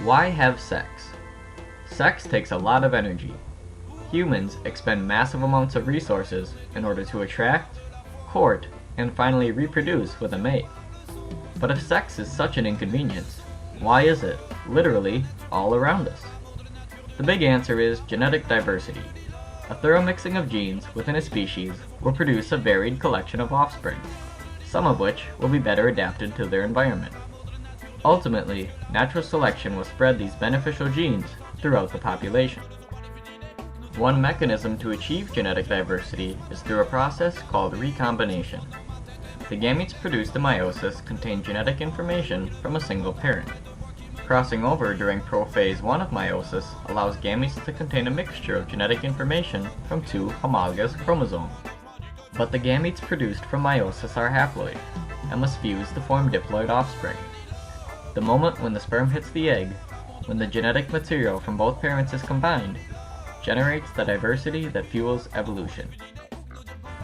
Why have sex? Sex takes a lot of energy. Humans expend massive amounts of resources in order to attract, court, and finally reproduce with a mate. But if sex is such an inconvenience, why is it, literally, all around us? The big answer is genetic diversity. A thorough mixing of genes within a species will produce a varied collection of offspring, some of which will be better adapted to their environment. Ultimately, natural selection will spread these beneficial genes throughout the population. One mechanism to achieve genetic diversity is through a process called recombination. The gametes produced in meiosis contain genetic information from a single parent. Crossing over during prophase 1 of meiosis allows gametes to contain a mixture of genetic information from two homologous chromosomes. But the gametes produced from meiosis are haploid and must fuse to form diploid offspring. The moment when the sperm hits the egg, when the genetic material from both parents is combined, generates the diversity that fuels evolution.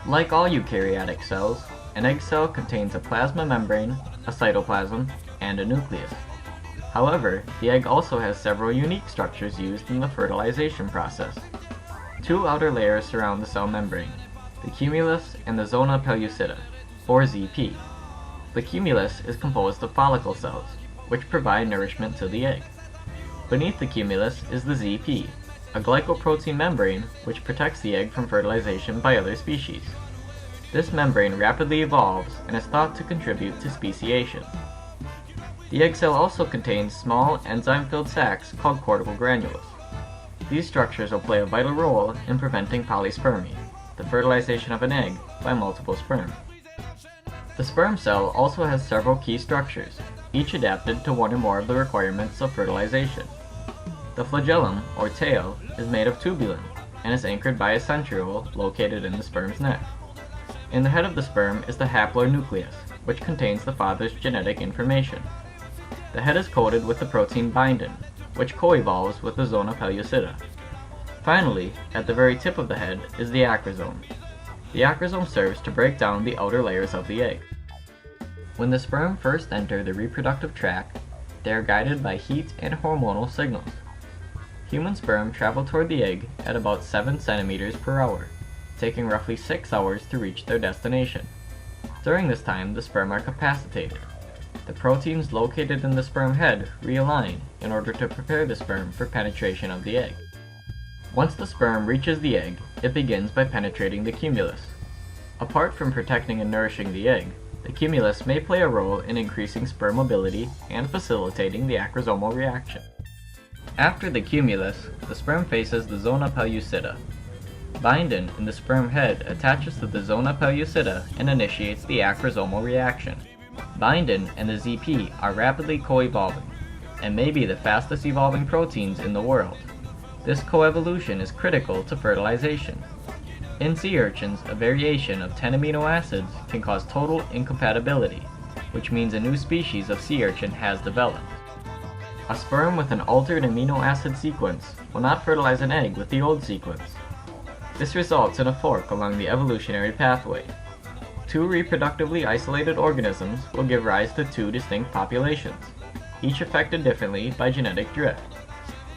Like all eukaryotic cells, an egg cell contains a plasma membrane, a cytoplasm, and a nucleus. However, the egg also has several unique structures used in the fertilization process. Two outer layers surround the cell membrane, the cumulus and the zona pellucida, or ZP. The cumulus is composed of follicle cells, which provide nourishment to the egg. Beneath the cumulus is the ZP, a glycoprotein membrane which protects the egg from fertilization by other species. This membrane rapidly evolves and is thought to contribute to speciation. The egg cell also contains small enzyme-filled sacs called cortical granules. These structures will play a vital role in preventing polyspermy, the fertilization of an egg by multiple sperm. The sperm cell also has several key structures, each adapted to one or more of the requirements of fertilization. The flagellum, or tail, is made of tubulin and is anchored by a centriole located in the sperm's neck. In the head of the sperm is the haploid nucleus, which contains the father's genetic information. The head is coated with the protein bindin, which co-evolves with the zona pellucida. Finally, at the very tip of the head is the acrosome. The acrosome serves to break down the outer layers of the egg. When the sperm first enter the reproductive tract, they are guided by heat and hormonal signals. Human sperm travel toward the egg at about 7 centimeters per hour, taking roughly 6 hours to reach their destination. During this time, the sperm are capacitated. The proteins located in the sperm head realign in order to prepare the sperm for penetration of the egg. Once the sperm reaches the egg, it begins by penetrating the cumulus. Apart from protecting and nourishing the egg, the cumulus may play a role in increasing sperm mobility and facilitating the acrosomal reaction. After the cumulus, the sperm faces the zona pellucida. Bindin in the sperm head attaches to the zona pellucida and initiates the acrosomal reaction. Bindin and the ZP are rapidly co-evolving, and may be the fastest evolving proteins in the world. This coevolution is critical to fertilization. In sea urchins, a variation of 10 amino acids can cause total incompatibility, which means a new species of sea urchin has developed. A sperm with an altered amino acid sequence will not fertilize an egg with the old sequence. This results in a fork along the evolutionary pathway. Two reproductively isolated organisms will give rise to two distinct populations, each affected differently by genetic drift.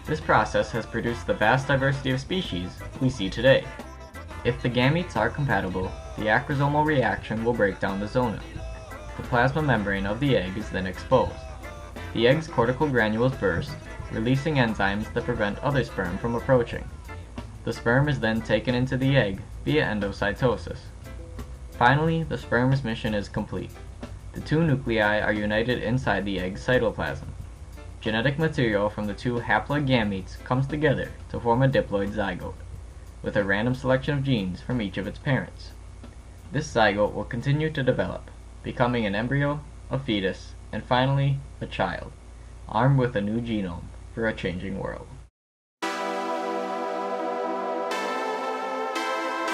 This process has produced the vast diversity of species we see today. If the gametes are compatible, the acrosomal reaction will break down the zona. The plasma membrane of the egg is then exposed. The egg's cortical granules burst, releasing enzymes that prevent other sperm from approaching. The sperm is then taken into the egg via endocytosis. Finally, the sperm's mission is complete. The two nuclei are united inside the egg's cytoplasm. Genetic material from the two haploid gametes comes together to form a diploid zygote, with a random selection of genes from each of its parents. This zygote will continue to develop, becoming an embryo, a fetus, and finally, a child, armed with a new genome for a changing world.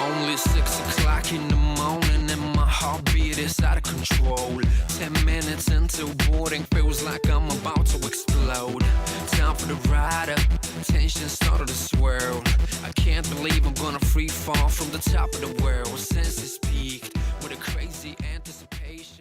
Only 6 o'clock in the morning and my heartbeat is out of control. 10 minutes into boarding, feels like I'm about to explode. Time for the ride up, tension started to swirl. I can't believe I'm gonna free fall from the top of the world. Senses peaked with a crazy anticipation.